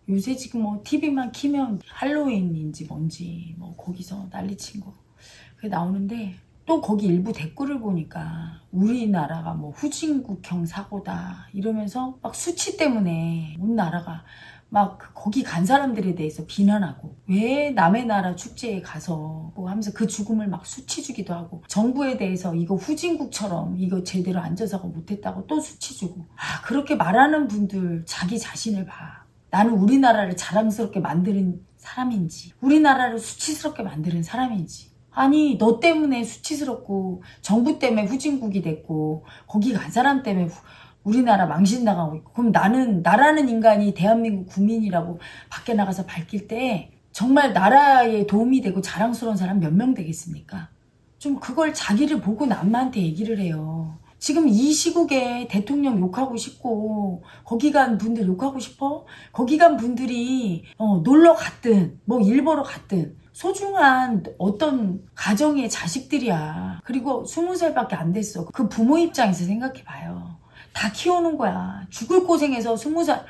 요새 지금 뭐 TV만 키면 할로윈인지 뭔지 뭐 거기서 난리친 거 그게 나오는데, 또 거기 일부 댓글을 보니까 우리나라가 뭐 후진국형 사고다 이러면서 막 수치 때문에 온 나라가 막 거기 간 사람들에 대해서 비난하고, 왜 남의 나라 축제에 가서 뭐 하면서 그 죽음을 막 수치 주기도 하고, 정부에 대해서 이거 후진국처럼 이거 제대로 안전사고 못했다고 또 수치 주고. 그렇게 말하는 분들 자기 자신을 봐. 나는 우리나라를 자랑스럽게 만드는 사람인지, 우리나라를 수치스럽게 만드는 사람인지. 아니, 너 때문에 수치스럽고 정부 때문에 후진국이 됐고 거기 간 사람 때문에 우리나라 망신당하고 있고, 그럼 나라는 인간이 대한민국 국민이라고 밖에 나가서 밝힐 때 정말 나라에 도움이 되고 자랑스러운 사람 몇 명 되겠습니까? 좀 그걸 자기를 보고 남한테 얘기를 해요. 지금 이 시국에 대통령 욕하고 싶고 거기 간 분들 욕하고 싶어? 거기 간 분들이 놀러 갔든 뭐 일 보러 갔든 소중한 어떤 가정의 자식들이야. 그리고 20살밖에 안 됐어. 그 부모 입장에서 생각해봐요. 다 키우는 거야. 죽을 고생해서 20살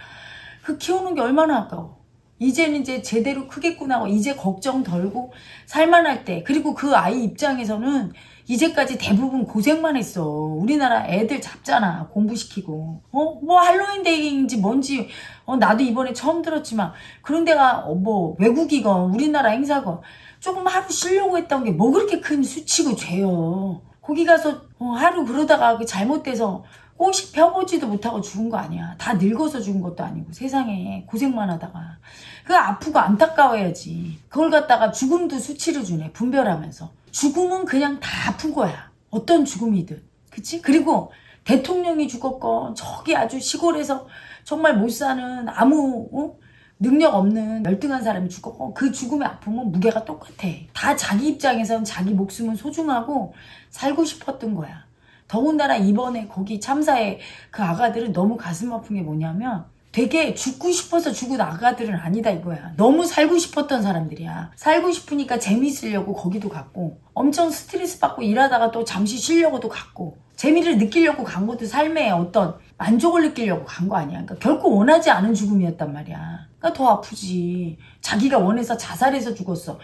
그 키우는 게 얼마나 아까워. 이제는 이제 제대로 크겠구나 하고 이제 걱정 덜고 살만할 때, 그리고 그 아이 입장에서는 이제까지 대부분 고생만 했어. 우리나라 애들 잡잖아, 공부시키고. 뭐 할로윈데이인지 뭔지 나도 이번에 처음 들었지만, 그런 데가 뭐 외국이건 우리나라 행사건 조금 하루 쉬려고 했던 게 뭐 그렇게 큰 수치고 죄요. 거기 가서 하루 그러다가 그 잘못돼서 꽃이 펴보지도 못하고 죽은 거 아니야. 다 늙어서 죽은 것도 아니고 세상에 고생만 하다가. 그 아프고 안타까워야지. 그걸 갖다가 죽음도 수치를 주네, 분별하면서. 죽음은 그냥 다 아픈 거야. 어떤 죽음이든. 그치? 그리고 대통령이 죽었건 저기 아주 시골에서 정말 못 사는 아무 능력 없는 열등한 사람이 죽었건 그 죽음의 아픔은 무게가 똑같아. 다 자기 입장에선 자기 목숨은 소중하고 살고 싶었던 거야. 더군다나 이번에 거기 참사에 그 아가들은 너무 가슴 아픈 게 뭐냐면, 되게 죽고 싶어서 죽은 아가들은 아니다 이거야. 너무 살고 싶었던 사람들이야. 살고 싶으니까 재미있으려고 거기도 갔고, 엄청 스트레스 받고 일하다가 또 잠시 쉬려고도 갔고, 재미를 느끼려고 간 것도 삶의 어떤 만족을 느끼려고 간 거 아니야. 그러니까 결코 원하지 않은 죽음이었단 말이야. 그러니까 더 아프지. 자기가 원해서 자살해서 죽었어.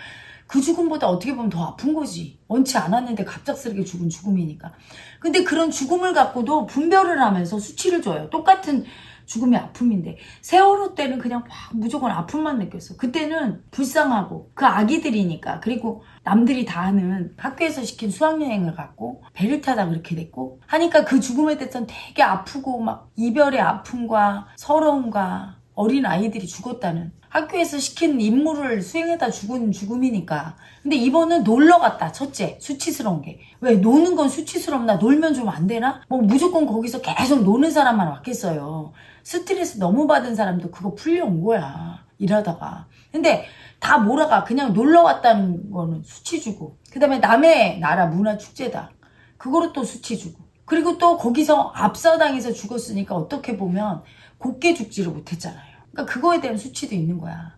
그 죽음보다 어떻게 보면 더 아픈 거지. 원치 않았는데 갑작스럽게 죽은 죽음이니까. 근데 그런 죽음을 갖고도 분별을 하면서 수치를 줘요. 똑같은 죽음의 아픔인데, 세월호 때는 그냥 막 무조건 아픔만 느꼈어. 그때는 불쌍하고 그 아기들이니까. 그리고 남들이 다 아는 학교에서 시킨 수학여행을 갔고 배를 타다 그렇게 됐고 하니까 그 죽음에 대해서는 되게 아프고 막 이별의 아픔과 서러움과 어린 아이들이 죽었다는, 학교에서 시킨 임무를 수행하다 죽은 죽음이니까. 근데 이번은 놀러 갔다. 첫째, 수치스러운 게. 왜 노는 건 수치스럽나? 놀면 좀 안 되나? 뭐 무조건 거기서 계속 노는 사람만 왔겠어요. 스트레스 너무 받은 사람도 그거 풀려온 거야, 일하다가. 근데 다 몰아가. 그냥 놀러 갔다는 거는 수치 주고, 그 다음에 남의 나라 문화축제다, 그거로 또 수치 주고, 그리고 또 거기서 압사당해서 죽었으니까 어떻게 보면 곱게 죽지를 못했잖아요. 그러니까 그거에 대한 수치도 있는 거야.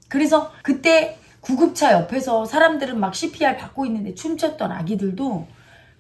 그래서 그때 구급차 옆에서 사람들은 막 CPR 받고 있는데 춤췄던 아기들도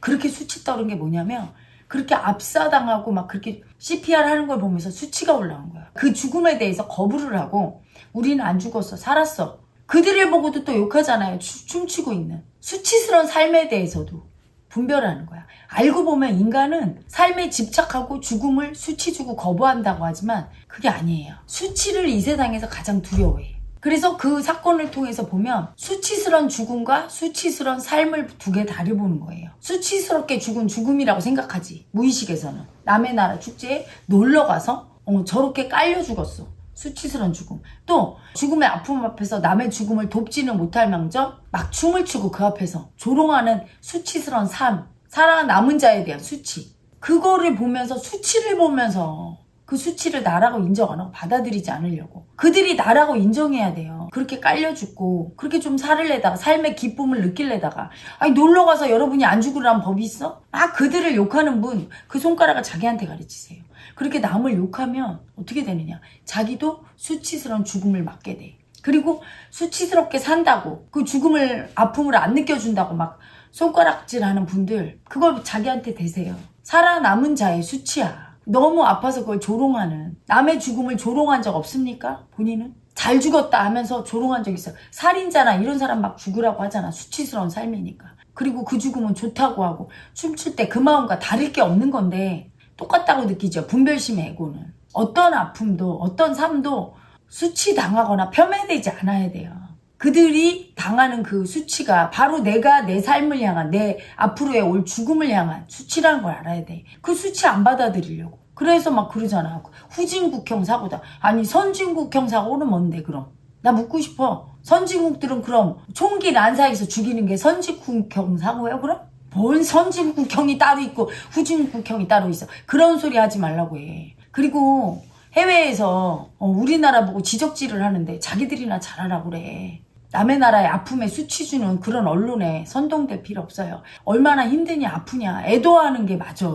그렇게 수치 떨은 게 뭐냐면, 그렇게 압사당하고 막 그렇게 CPR 하는 걸 보면서 수치가 올라온 거야. 그 죽음에 대해서 거부를 하고, 우리는 안 죽었어, 살았어. 그들을 보고도 또 욕하잖아요. 춤추고 있는. 수치스러운 삶에 대해서도 분별하는 거야. 알고 보면 인간은 삶에 집착하고 죽음을 수치 주고 거부한다고 하지만 그게 아니에요. 수치를 이 세상에서 가장 두려워해. 그래서 그 사건을 통해서 보면 수치스러운 죽음과 수치스러운 삶을 두 개 다르게 보는 거예요. 수치스럽게 죽은 죽음이라고 생각하지, 무의식에서는. 남의 나라 축제에 놀러가서 저렇게 깔려 죽었어. 수치스러운 죽음. 또 죽음의 아픔 앞에서 남의 죽음을 돕지는 못할 망정 막 춤을 추고 그 앞에서 조롱하는 수치스러운 삶, 살아남은 자에 대한 수치. 그거를 보면서, 수치를 보면서 그 수치를 나라고 인정 안 하고 받아들이지 않으려고. 그들이 나라고 인정해야 돼요. 그렇게 깔려 죽고 그렇게 좀 살을 내다가 삶의 기쁨을 느낄래다가, 아니 놀러가서 여러분이 안 죽으라는 법이 있어? 그들을 욕하는 분 그 손가락을 자기한테 가르치세요. 그렇게 남을 욕하면 어떻게 되느냐, 자기도 수치스러운 죽음을 맞게 돼. 그리고 수치스럽게 산다고 그 죽음을, 아픔을 안 느껴준다고 막 손가락질하는 분들, 그걸 자기한테 대세요. 살아남은 자의 수치야. 너무 아파서 그걸 조롱하는. 남의 죽음을 조롱한 적 없습니까? 본인은? 잘 죽었다 하면서 조롱한 적 있어요. 살인자나 이런 사람 막 죽으라고 하잖아. 수치스러운 삶이니까. 그리고 그 죽음은 좋다고 하고 춤출 때 그 마음과 다를 게 없는 건데 똑같다고 느끼죠. 분별심의 애고는. 어떤 아픔도 어떤 삶도 수치당하거나 폄훼되지 않아야 돼요. 그들이 당하는 그 수치가 바로 내가 내 삶을 향한 내 앞으로의 올 죽음을 향한 수치라는 걸 알아야 돼. 그 수치 안 받아들이려고. 그래서 막 그러잖아. 후진국형 사고다. 아니 선진국형 사고는 뭔데 그럼? 나 묻고 싶어. 선진국들은 그럼 총기 난사에서 죽이는 게 선진국형 사고예요 그럼? 뭔 선진국형이 따로 있고 후진국형이 따로 있어. 그런 소리 하지 말라고 해. 그리고 해외에서 우리나라 보고 지적질을 하는데 자기들이나 잘하라고 그래. 남의 나라의 아픔에 수치 주는 그런 언론에 선동될 필요 없어요. 얼마나 힘드냐 아프냐 애도하는 게 맞아.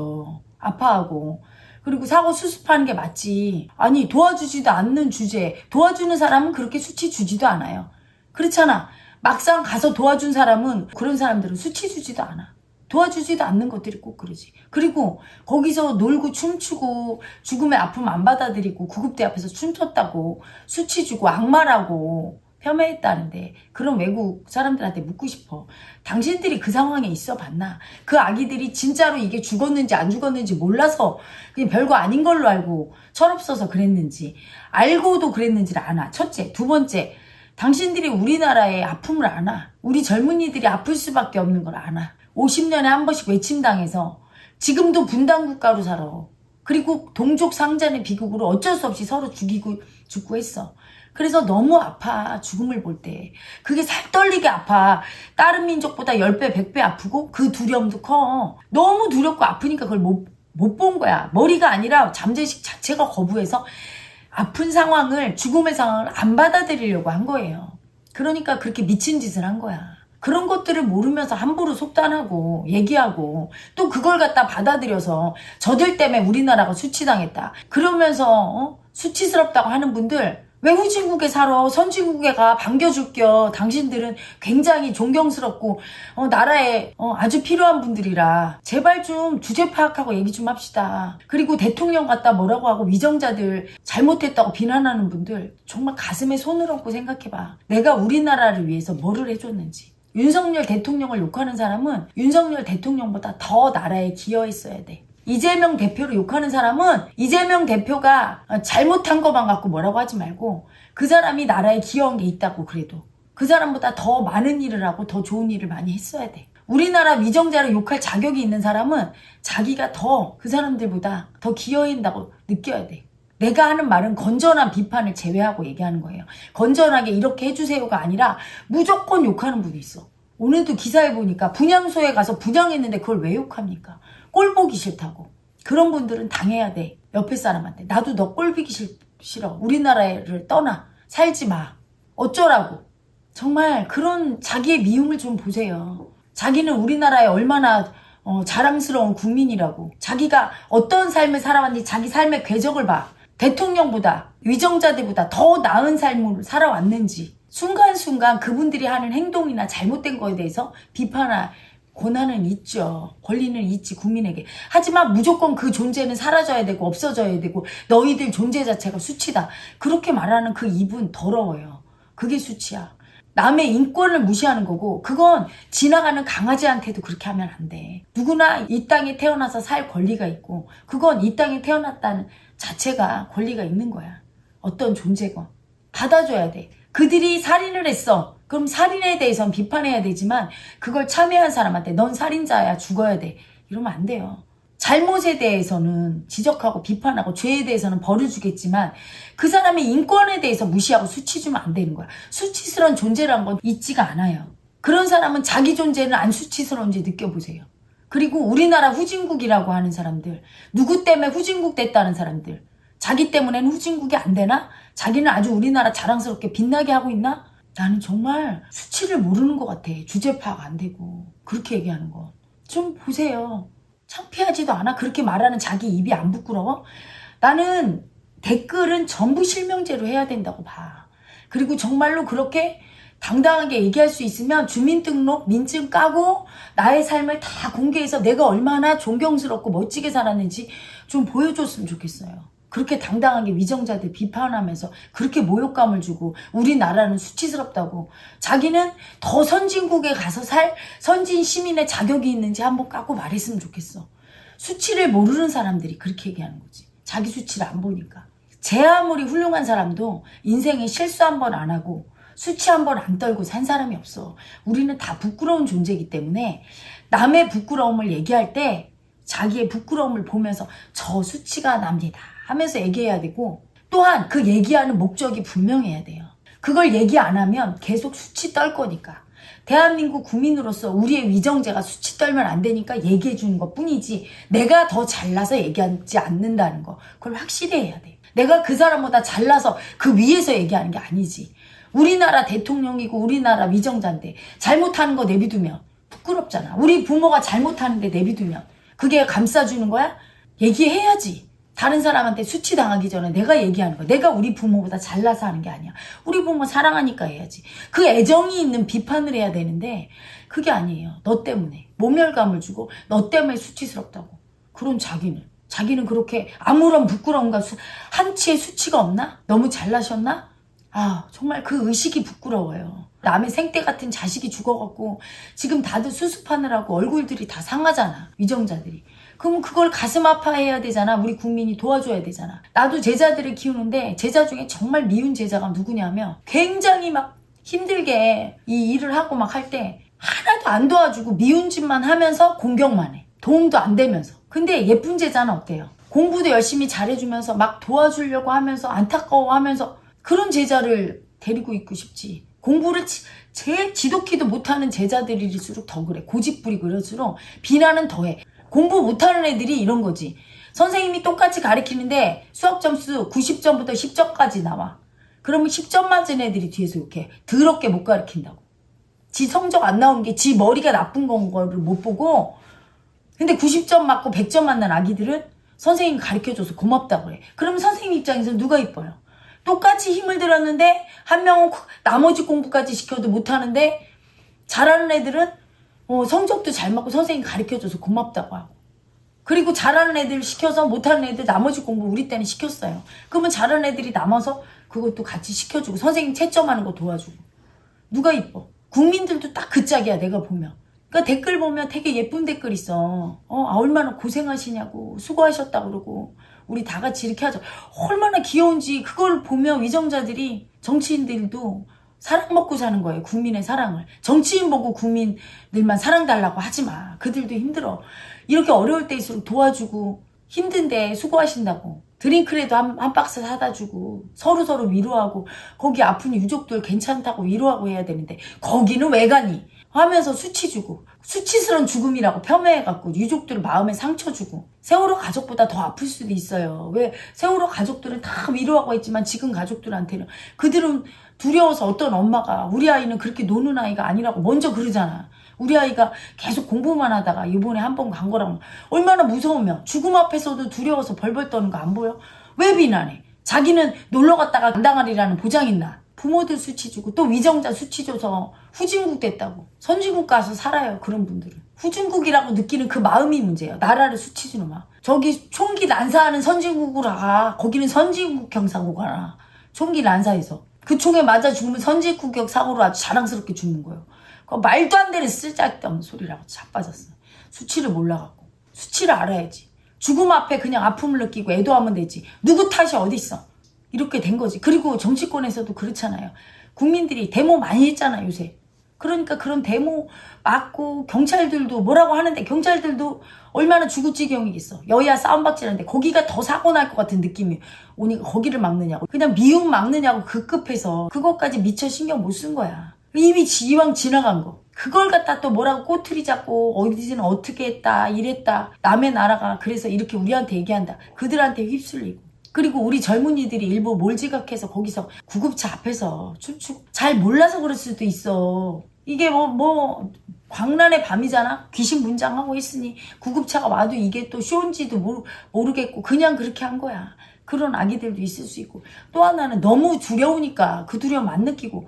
아파하고. 그리고 사고 수습하는 게 맞지. 아니 도와주지도 않는 주제에 도와주는 사람은 그렇게 수치 주지도 않아요. 그렇잖아. 막상 가서 도와준 사람은 그런 사람들은 수치 주지도 않아. 도와주지도 않는 것들이 꼭 그러지. 그리고 거기서 놀고 춤추고 죽음의 아픔 안 받아들이고 구급대 앞에서 춤췄다고 수치 주고 악마라고 폄훼했다는데 그런 외국 사람들한테 묻고 싶어. 당신들이 그 상황에 있어 봤나? 그 아기들이 진짜로 이게 죽었는지 안 죽었는지 몰라서 그냥 별거 아닌 걸로 알고 철없어서 그랬는지 알고도 그랬는지를 아나. 첫째. 두 번째. 당신들이 우리나라의 아픔을 아나. 우리 젊은이들이 아플 수밖에 없는 걸 아나. 50년에 한 번씩 외침당해서 지금도 분단국가로 살아. 그리고 동족 상잔의 비극으로 어쩔 수 없이 서로 죽고 했어. 그래서 너무 아파. 죽음을 볼 때. 그게 살떨리게 아파. 다른 민족보다 10배, 100배 아프고 그 두려움도 커. 너무 두렵고 아프니까 그걸 못 본 거야. 머리가 아니라 잠재식 자체가 거부해서 아픈 상황을, 죽음의 상황을 안 받아들이려고 한 거예요. 그러니까 그렇게 미친 짓을 한 거야. 그런 것들을 모르면서 함부로 속단하고 얘기하고 또 그걸 갖다 받아들여서 저들 때문에 우리나라가 수치당했다. 그러면서 수치스럽다고 하는 분들 왜 후진국에 살아? 선진국에 가. 반겨줄겨. 당신들은 굉장히 존경스럽고 나라에 아주 필요한 분들이라 제발 좀 주제 파악하고 얘기 좀 합시다. 그리고 대통령 갖다 뭐라고 하고 위정자들 잘못했다고 비난하는 분들 정말 가슴에 손을 얹고 생각해봐. 내가 우리나라를 위해서 뭐를 해줬는지. 윤석열 대통령을 욕하는 사람은 윤석열 대통령보다 더 나라에 기여했어야 돼. 이재명 대표를 욕하는 사람은 이재명 대표가 잘못한 것만 갖고 뭐라고 하지 말고 그 사람이 나라에 기여한 게 있다고. 그래도 그 사람보다 더 많은 일을 하고 더 좋은 일을 많이 했어야 돼. 우리나라 위정자를 욕할 자격이 있는 사람은 자기가 더 그 사람들보다 더 기여한다고 느껴야 돼. 내가 하는 말은 건전한 비판을 제외하고 얘기하는 거예요. 건전하게 이렇게 해주세요가 아니라 무조건 욕하는 분이 있어. 오늘도 기사에 보니까 분향소에 가서 분향했는데 그걸 왜 욕합니까? 꼴 보기 싫다고. 그런 분들은 당해야 돼. 옆에 사람한테. 나도 너 꼴 보기 싫어. 우리나라를 떠나. 살지 마. 어쩌라고. 정말 그런 자기의 미움을 좀 보세요. 자기는 우리나라에 얼마나 자랑스러운 국민이라고. 자기가 어떤 삶을 살아왔는지 자기 삶의 궤적을 봐. 대통령보다 위정자들보다 더 나은 삶을 살아왔는지 순간순간 그분들이 하는 행동이나 잘못된 거에 대해서 비판할 권한은 있죠. 권리는 있지 국민에게. 하지만 무조건 그 존재는 사라져야 되고 없어져야 되고 너희들 존재 자체가 수치다. 그렇게 말하는 그 입은 더러워요. 그게 수치야. 남의 인권을 무시하는 거고 그건 지나가는 강아지한테도 그렇게 하면 안 돼. 누구나 이 땅에 태어나서 살 권리가 있고 그건 이 땅에 태어났다는 자체가 권리가 있는 거야. 어떤 존재건. 받아줘야 돼. 그들이 살인을 했어. 그럼 살인에 대해서는 비판해야 되지만 그걸 참여한 사람한테 넌 살인자야 죽어야 돼. 이러면 안 돼요. 잘못에 대해서는 지적하고 비판하고 죄에 대해서는 벌을 주겠지만 그 사람의 인권에 대해서 무시하고 수치 주면 안 되는 거야. 수치스러운 존재란 건 있지가 않아요. 그런 사람은 자기 존재는 안 수치스러운지 느껴보세요. 그리고 우리나라 후진국이라고 하는 사람들, 누구 때문에 후진국 됐다는 사람들, 자기 때문에는 후진국이 안 되나? 자기는 아주 우리나라 자랑스럽게 빛나게 하고 있나? 나는 정말 수치를 모르는 것 같아. 주제 파악 안 되고 그렇게 얘기하는 거. 좀 보세요. 창피하지도 않아? 그렇게 말하는 자기 입이 안 부끄러워? 나는 댓글은 전부 실명제로 해야 된다고 봐. 그리고 정말로 그렇게 당당하게 얘기할 수 있으면 주민등록, 민증 까고 나의 삶을 다 공개해서 내가 얼마나 존경스럽고 멋지게 살았는지 좀 보여줬으면 좋겠어요. 그렇게 당당하게 위정자들 비판하면서 그렇게 모욕감을 주고 우리나라는 수치스럽다고 자기는 더 선진국에 가서 살 선진 시민의 자격이 있는지 한번 까고 말했으면 좋겠어. 수치를 모르는 사람들이 그렇게 얘기하는 거지. 자기 수치를 안 보니까. 제 아무리 훌륭한 사람도 인생에 실수 한 번 안 하고 수치 한 번 안 떨고 산 사람이 없어. 우리는 다 부끄러운 존재이기 때문에 남의 부끄러움을 얘기할 때 자기의 부끄러움을 보면서 저 수치가 납니다 하면서 얘기해야 되고, 또한 그 얘기하는 목적이 분명해야 돼요. 그걸 얘기 안 하면 계속 수치 떨 거니까. 대한민국 국민으로서 우리의 위정제가 수치 떨면 안 되니까 얘기해 주는 것 뿐이지 내가 더 잘나서 얘기하지 않는다는 거, 그걸 확실히 해야 돼. 내가 그 사람보다 잘나서 그 위에서 얘기하는 게 아니지. 우리나라 대통령이고 우리나라 위정자인데 잘못하는 거 내비두면 부끄럽잖아. 우리 부모가 잘못하는데 내비두면 그게 감싸주는 거야? 얘기해야지. 다른 사람한테 수치당하기 전에 내가 얘기하는 거야. 내가 우리 부모보다 잘나서 하는 게 아니야. 우리 부모 사랑하니까 해야지. 그 애정이 있는 비판을 해야 되는데 그게 아니에요. 너 때문에 모멸감을 주고 너 때문에 수치스럽다고. 그런 자기는 그렇게 아무런 부끄러움과 한치의 수치가 없나? 너무 잘나셨나? 아, 정말 그 의식이 부끄러워요. 남의 생떼 같은 자식이 죽어갖고 지금 다들 수습하느라고 얼굴들이 다 상하잖아. 위정자들이. 그럼 그걸 가슴 아파해야 되잖아. 우리 국민이 도와줘야 되잖아. 나도 제자들을 키우는데 제자 중에 정말 미운 제자가 누구냐면 굉장히 막 힘들게 이 일을 하고 막 할 때 하나도 안 도와주고 미운 짓만 하면서 공격만 해. 도움도 안 되면서. 근데 예쁜 제자는 어때요? 공부도 열심히 잘해주면서 막 도와주려고 하면서 안타까워하면서 그런 제자를 데리고 있고 싶지. 공부를 제일 지독히도 못하는 제자들일수록 더 그래. 고집부리고 이럴수록 비난은 더해. 공부 못하는 애들이 이런 거지. 선생님이 똑같이 가르치는데 수학 점수 90점부터 10점까지 나와. 그러면 10점 맞은 애들이 뒤에서 이렇게 더럽게 못 가르친다고. 지 성적 안 나오는 게 지 머리가 나쁜 건 거를 못 보고, 근데 90점 맞고 100점 맞는 아기들은 선생님이 가르쳐줘서 고맙다고 그래. 그러면 선생님 입장에서 누가 이뻐요? 똑같이 힘을 들었는데 한 명은 나머지 공부까지 시켜도 못하는데 잘하는 애들은 성적도 잘 맞고 선생님이 가르쳐줘서 고맙다고 하고, 그리고 잘하는 애들 시켜서 못하는 애들 나머지 공부 우리 때는 시켰어요. 그러면 잘하는 애들이 남아서 그것도 같이 시켜주고 선생님 채점하는 거 도와주고. 누가 이뻐? 국민들도 딱 그 짝이야. 내가 보면. 그러니까 댓글 보면 되게 예쁜 댓글 있어. 얼마나 고생하시냐고 수고하셨다 그러고 우리 다 같이 이렇게 하자. 얼마나 귀여운지. 그걸 보면 위정자들이, 정치인들도 사랑 먹고 사는 거예요. 국민의 사랑을. 정치인 보고 국민들만 사랑 달라고 하지 마. 그들도 힘들어. 이렇게 어려울 때일수록 도와주고 힘든데 수고하신다고. 드링크라도 한 박스 사다 주고 서로 위로하고, 거기 아픈 유족들 괜찮다고 위로하고 해야 되는데 거기는 왜 가니? 하면서 수치 주고, 수치스러운 죽음이라고 폄훼해갖고 유족들 마음에 상처 주고. 세월호 가족보다 더 아플 수도 있어요. 왜? 세월호 가족들은 다 위로하고 했지만 지금 가족들한테는 그들은 두려워서, 어떤 엄마가 우리 아이는 그렇게 노는 아이가 아니라고 먼저 그러잖아. 우리 아이가 계속 공부만 하다가 이번에 한 번 간 거라고. 얼마나 무서우면. 죽음 앞에서도 두려워서 벌벌 떠는 거 안 보여? 왜 비난해? 자기는 놀러 갔다가 안 당하리라는 보장 있나? 부모들 수치 주고 또 위정자 수치 줘서 후진국 됐다고. 선진국 가서 살아요. 그런 분들은. 후진국이라고 느끼는 그 마음이 문제예요. 나라를 수치 주는 마음. 저기 총기 난사하는 선진국으로 가. 거기는 선진국형 사고가 나. 총기 난사해서 그 총에 맞아 죽으면 선진국형 사고로 아주 자랑스럽게 죽는 거예요. 말도 안 되는 쓸데없는 소리라고 자빠졌어. 수치를 몰라갖고. 수치를 알아야지. 죽음 앞에 그냥 아픔을 느끼고 애도하면 되지. 누구 탓이 어딨어. 이렇게 된 거지. 그리고 정치권에서도 그렇잖아요. 국민들이 데모 많이 했잖아 요새. 그러니까 그런 데모 맞고 경찰들도 뭐라고 하는데 경찰들도 얼마나 죽을지경이겠어. 여야 싸움박질하는데 거기가 더 사고 날 것 같은 느낌이 오니까 거기를 막느냐고. 그냥 미움 막느냐고 급급해서 그것까지 미처 신경 못 쓴 거야. 이미 이왕 지나간 거. 그걸 갖다 또 뭐라고 꼬투리 잡고 어디는 어떻게 했다 이랬다. 남의 나라가 그래서 이렇게 우리한테 얘기한다. 그들한테 휩쓸리고. 그리고 우리 젊은이들이 일부 몰지각해서 거기서 구급차 앞에서 춤추고. 잘 몰라서 그럴 수도 있어. 이게 광란의 밤이잖아. 귀신 분장하고 있으니 구급차가 와도 이게 또 쇼인지도 모르겠고 그냥 그렇게 한 거야. 그런 아기들도 있을 수 있고, 또 하나는 너무 두려우니까 그 두려움 안 느끼고,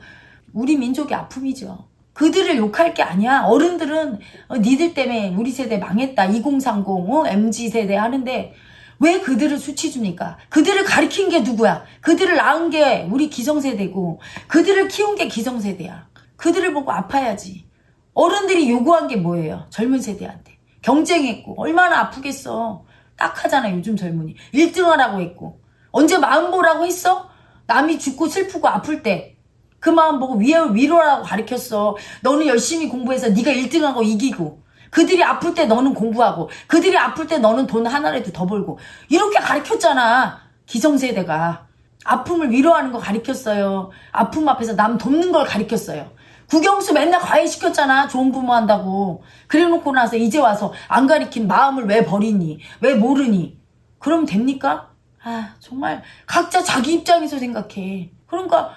우리 민족의 아픔이죠. 그들을 욕할 게 아니야. 어른들은 니들 때문에 우리 세대 망했다, 2030 MZ세대 하는데 왜 그들을 수치 줍니까? 그들을 가리킨 게 누구야? 그들을 낳은 게 우리 기성세대고, 그들을 키운 게 기성세대야. 그들을 보고 아파야지. 어른들이 요구한 게 뭐예요? 젊은 세대한테 경쟁했고 얼마나 아프겠어. 딱하잖아. 요즘 젊은이 1등 하라고 했고, 언제 마음 보라고 했어? 남이 죽고 슬프고 아플 때 그 마음 보고 위로하라고 가르쳤어. 너는 열심히 공부해서 네가 1등하고 이기고, 그들이 아플 때 너는 공부하고, 그들이 아플 때 너는 돈 하나라도 더 벌고, 이렇게 가르쳤잖아. 기성세대가 아픔을 위로하는 거 가르쳤어요. 아픔 앞에서 남 돕는 걸 가르쳤어요. 국영수 맨날 과외시켰잖아. 좋은 부모 한다고. 그래놓고 나서 이제 와서 안 가르친 마음을 왜 버리니? 왜 모르니? 그러면 됩니까? 아, 정말 각자 자기 입장에서 생각해. 그러니까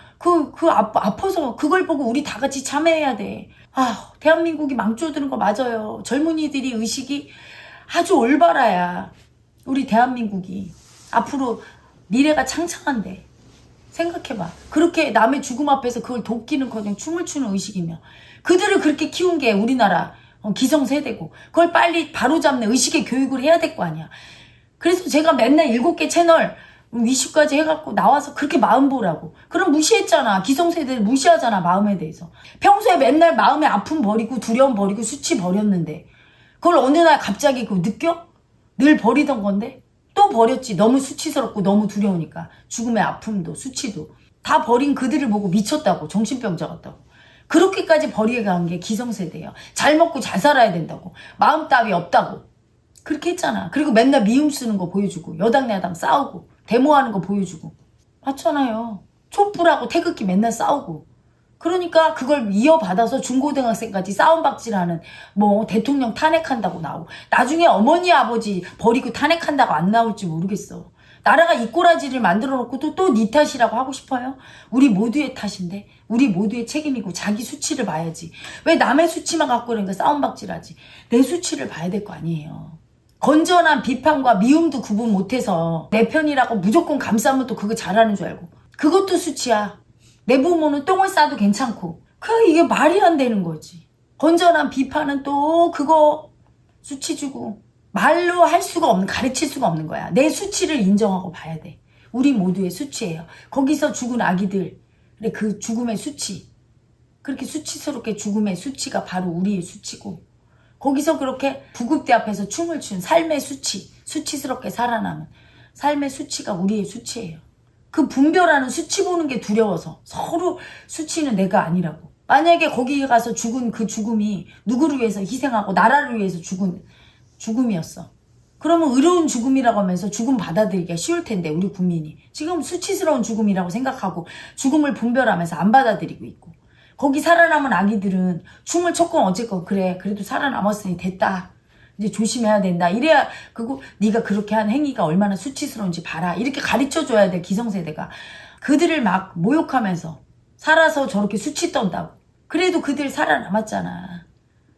아파서 그걸 보고 우리 다 같이 참여해야 돼. 아, 대한민국이 망쳐드는 거 맞아요. 젊은이들이 의식이 아주 올바라야 우리 대한민국이 앞으로 미래가 창창한데. 생각해봐. 그렇게 남의 죽음 앞에서 그걸 돕기는커녕 춤을 추는 의식이며, 그들을 그렇게 키운 게 우리나라 기성세대고, 그걸 빨리 바로잡는 의식의 교육을 해야 될 거 아니야. 그래서 제가 맨날 7개 채널 이슈까지 해갖고 나와서 그렇게 마음 보라고. 그럼 무시했잖아. 기성세대를 무시하잖아. 마음에 대해서. 평소에 맨날 마음의 아픔 버리고 두려움 버리고 수치 버렸는데 그걸 어느 날 갑자기 그거 느껴? 늘 버리던 건데 또 버렸지. 너무 수치스럽고 너무 두려우니까. 죽음의 아픔도 수치도 다 버린 그들을 보고 미쳤다고. 정신병자 같다고. 그렇게까지 버리게 간 게 기성세대예요. 잘 먹고 잘 살아야 된다고. 마음 따위 없다고. 그렇게 했잖아. 그리고 맨날 미움 쓰는 거 보여주고, 여당 야당 싸우고, 데모하는 거 보여주고. 맞잖아요. 촛불하고 태극기 맨날 싸우고. 그러니까 그걸 이어받아서 중고등학생까지 싸움박질하는, 뭐 대통령 탄핵한다고 나오고, 나중에 어머니 아버지 버리고 탄핵한다고 안 나올지 모르겠어. 나라가 이 꼬라지를 만들어 놓고 또 네 탓이라고 하고 싶어요? 우리 모두의 탓인데, 우리 모두의 책임이고 자기 수치를 봐야지. 왜 남의 수치만 갖고 그러니까 싸움박질하지. 내 수치를 봐야 될 거 아니에요. 건전한 비판과 미움도 구분 못해서 내 편이라고 무조건 감싸면 또 그거 잘하는 줄 알고, 그것도 수치야. 내 부모는 똥을 싸도 괜찮고. 이게 말이 안 되는 거지. 건전한 비판은 또 그거 수치 주고, 말로 할 수가 없는, 가르칠 수가 없는 거야. 내 수치를 인정하고 봐야 돼. 우리 모두의 수치예요. 거기서 죽은 아기들, 그 죽음의 수치, 그렇게 수치스럽게 죽음의 수치가 바로 우리의 수치고, 거기서 그렇게 부급대 앞에서 춤을 춘 삶의 수치, 수치스럽게 살아남은 삶의 수치가 우리의 수치예요. 그 분별하는 수치 보는 게 두려워서 서로 수치는 내가 아니라고. 만약에 거기 가서 죽은 그 죽음이 누구를 위해서 희생하고 나라를 위해서 죽은 죽음이었어. 그러면 의로운 죽음이라고 하면서 죽음 받아들이기가 쉬울 텐데, 우리 국민이 지금 수치스러운 죽음이라고 생각하고 죽음을 분별하면서 안 받아들이고 있고, 거기 살아남은 아기들은 춤을 췄건 어쨌건 그래, 그래도 살아남았으니 됐다, 이제 조심해야 된다, 이래야. 그거 네가 그렇게 한 행위가 얼마나 수치스러운지 봐라, 이렇게 가르쳐줘야 돼. 기성세대가 그들을 막 모욕하면서 살아서 저렇게 수치 떤다고. 그래도 그들 살아남았잖아,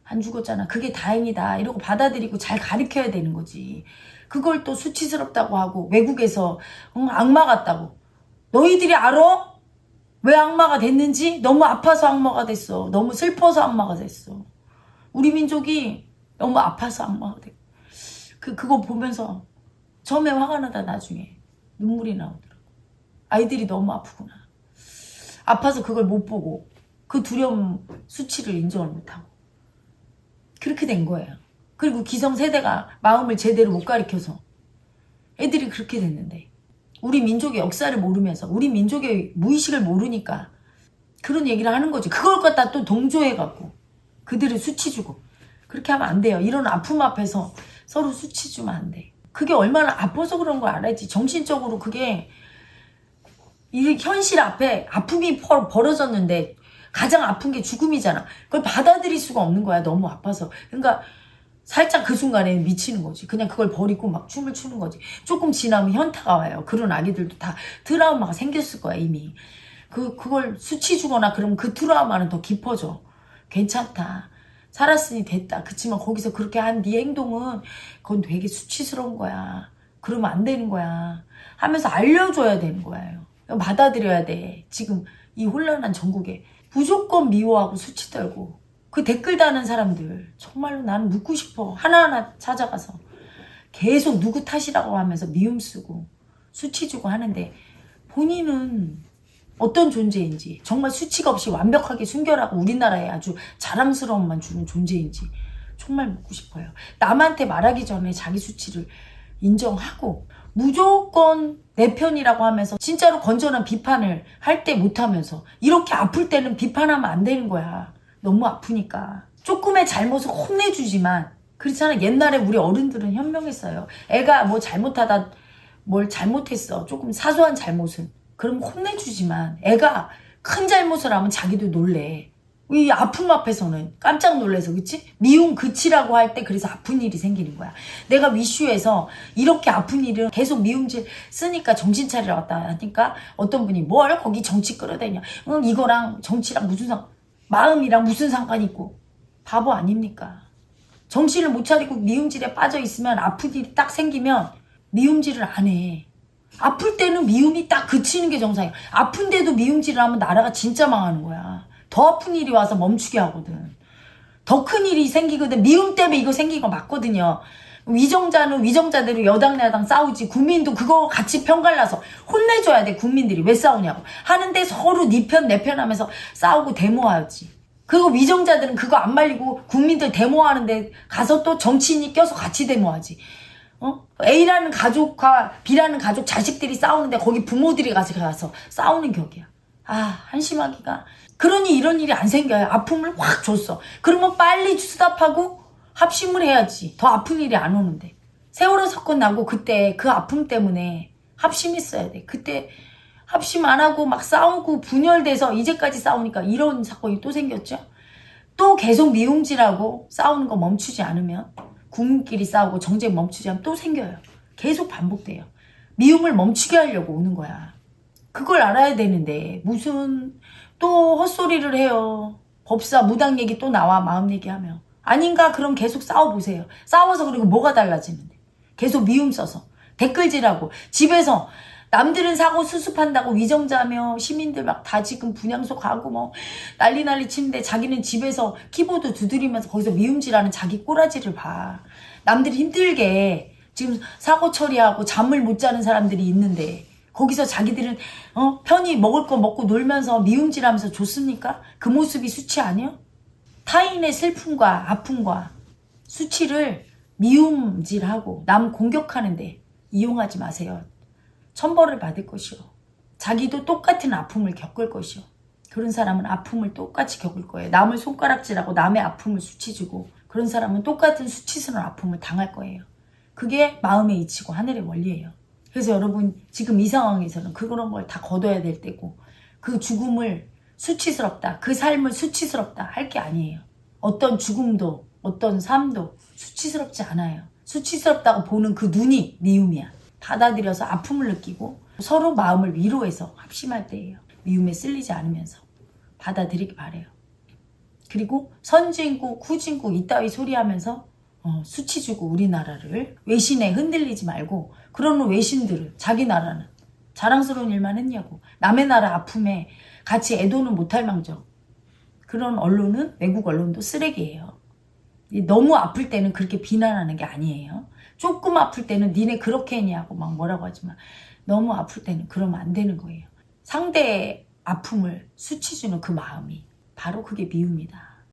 안 죽었잖아, 그게 다행이다 이러고 받아들이고 잘 가르쳐야 되는 거지. 그걸 또 수치스럽다고 하고 외국에서 악마 같다고. 너희들이 알아? 왜 악마가 됐는지? 너무 아파서 악마가 됐어. 너무 슬퍼서 악마가 됐어. 우리 민족이 너무 아파서 악마가 됐고. 그거 보면서 처음에 화가 나다 나중에 눈물이 나오더라고. 아이들이 너무 아프구나. 아파서 그걸 못 보고 그 두려움 수치를 인정을 못하고 그렇게 된 거예요. 그리고 기성세대가 마음을 제대로 못 가르쳐서 애들이 그렇게 됐는데, 우리 민족의 역사를 모르면서 우리 민족의 무의식을 모르니까 그런 얘기를 하는 거지. 그걸 갖다 또 동조해갖고 그들을 수치 주고. 그렇게 하면 안 돼요. 이런 아픔 앞에서 서로 수치 주면 안 돼. 그게 얼마나 아파서 그런 걸 알아야지. 정신적으로 그게 이 현실 앞에 아픔이 벌어졌는데 가장 아픈 게 죽음이잖아. 그걸 받아들일 수가 없는 거야. 너무 아파서. 그러니까 살짝 그 순간에 미치는 거지. 그냥 그걸 버리고 막 춤을 추는 거지. 조금 지나면 현타가 와요. 그런 아기들도 다 트라우마가 생겼을 거야, 이미. 그걸 수치 주거나 그러면 그 트라우마는 더 깊어져. 괜찮다, 살았으니 됐다. 그치만 거기서 그렇게 한 네 행동은 그건 되게 수치스러운 거야. 그러면 안 되는 거야 하면서 알려줘야 되는 거예요. 받아들여야 돼. 지금 이 혼란한 전국에 무조건 미워하고 수치 떨고 그 댓글 다는 사람들 정말로 나는 묻고 싶어. 하나하나 찾아가서 계속 누구 탓이라고 하면서 미움 쓰고 수치 주고 하는데 본인은 어떤 존재인지, 정말 수치가 없이 완벽하게 순결하고 우리나라에 아주 자랑스러움만 주는 존재인지 정말 묻고 싶어요. 남한테 말하기 전에 자기 수치를 인정하고 무조건 내 편이라고 하면서 진짜로 건전한 비판을 할 때 못하면서 이렇게 아플 때는 비판하면 안 되는 거야. 너무 아프니까. 조금의 잘못을 혼내주지만 그렇잖아. 옛날에 우리 어른들은 현명했어요. 애가 뭐 잘못하다 뭘 잘못했어. 조금 사소한 잘못은. 그럼 혼내주지만 애가 큰 잘못을 하면 자기도 놀래. 이 아픔 앞에서는 깜짝 놀라서 그치? 미움 그치라고 할 때 그래서 아픈 일이 생기는 거야. 내가 위슈에서 이렇게 아픈 일은 계속 미움질 쓰니까 정신 차리러 왔다 하니까 어떤 분이 뭘 거기 정치 끌어대냐. 이거랑 정치랑 무슨 마음이랑 무슨 상관이 있고. 바보 아닙니까? 정신을 못 차리고 미움질에 빠져 있으면 아픈 일이 딱 생기면 미움질을 안 해. 아플 때는 미움이 딱 그치는 게 정상이야. 아픈데도 미움질을 하면 나라가 진짜 망하는 거야. 더 아픈 일이 와서 멈추게 하거든. 더 큰 일이 생기거든. 미움 때문에 이거 생긴 거 맞거든요. 위정자는 위정자대로 여당 야당 싸우지. 국민도 그거 같이 편갈라서 혼내줘야 돼. 국민들이 왜 싸우냐고. 하는데 서로 네 편 내 편 하면서 싸우고 데모하지. 그리고 위정자들은 그거 안 말리고 국민들 데모하는데 가서 또 정치인이 껴서 같이 데모하지. A라는 가족과 B라는 가족 자식들이 싸우는데 거기 부모들이 가서 싸우는 격이야. 한심하기가. 그러니 이런 일이 안 생겨요. 아픔을 확 줬어. 그러면 빨리 수답하고 합심을 해야지. 더 아픈 일이 안 오는데. 세월호 사건 나고 그때 그 아픔 때문에 합심했어야 돼. 그때 합심 안 하고 막 싸우고 분열돼서 이제까지 싸우니까 이런 사건이 또 생겼죠. 또 계속 미움질하고 싸우는 거 멈추지 않으면 국민끼리 싸우고 정쟁 멈추지 않으면 또 생겨요. 계속 반복돼요. 미움을 멈추게 하려고 오는 거야. 그걸 알아야 되는데 무슨 또 헛소리를 해요. 법사 무당 얘기 또 나와 마음 얘기하며. 아닌가? 그럼 계속 싸워보세요. 싸워서 그리고 뭐가 달라지는데. 계속 미움 써서 댓글질하고 집에서 남들은 사고 수습한다고 위정자며 시민들 막 다 지금 분향소 가고 뭐 난리 치는데 자기는 집에서 키보드 두드리면서 거기서 미움질하는 자기 꼬라지를 봐. 남들이 힘들게 지금 사고 처리하고 잠을 못 자는 사람들이 있는데 거기서 자기들은 편히 먹을 거 먹고 놀면서 미움질하면서 좋습니까? 그 모습이 수치 아니요? 타인의 슬픔과 아픔과 수치를 미움질하고 남 공격하는데 이용하지 마세요. 천벌을 받을 것이요. 자기도 똑같은 아픔을 겪을 것이요. 그런 사람은 아픔을 똑같이 겪을 거예요. 남을 손가락질하고 남의 아픔을 수치주고 그런 사람은 똑같은 수치스러운 아픔을 당할 거예요. 그게 마음의 이치고 하늘의 원리예요. 그래서 여러분 지금 이 상황에서는 그런 걸 다 거둬야 될 때고 그 죽음을 수치스럽다. 그 삶을 수치스럽다 할 게 아니에요. 어떤 죽음도 어떤 삶도 수치스럽지 않아요. 수치스럽다고 보는 그 눈이 미움이야. 받아들여서 아픔을 느끼고 서로 마음을 위로해서 합심할 때예요. 미움에 쓸리지 않으면서 받아들이기 바래요. 그리고 선진국, 후진국 이따위 소리하면서 수치 주고 우리나라를 외신에 흔들리지 말고 그러는 외신들을 자기 나라는 자랑스러운 일만 했냐고 남의 나라 아픔에 같이 애도는 못할 망정 그런 언론은 외국 언론도 쓰레기예요. 너무 아플 때는 그렇게 비난하는 게 아니에요. 조금 아플 때는 니네 그렇게 했냐고 막 뭐라고 하지만 너무 아플 때는 그러면 안 되는 거예요. 상대의 아픔을 수치주는 그 마음이 바로 그게 미움이다.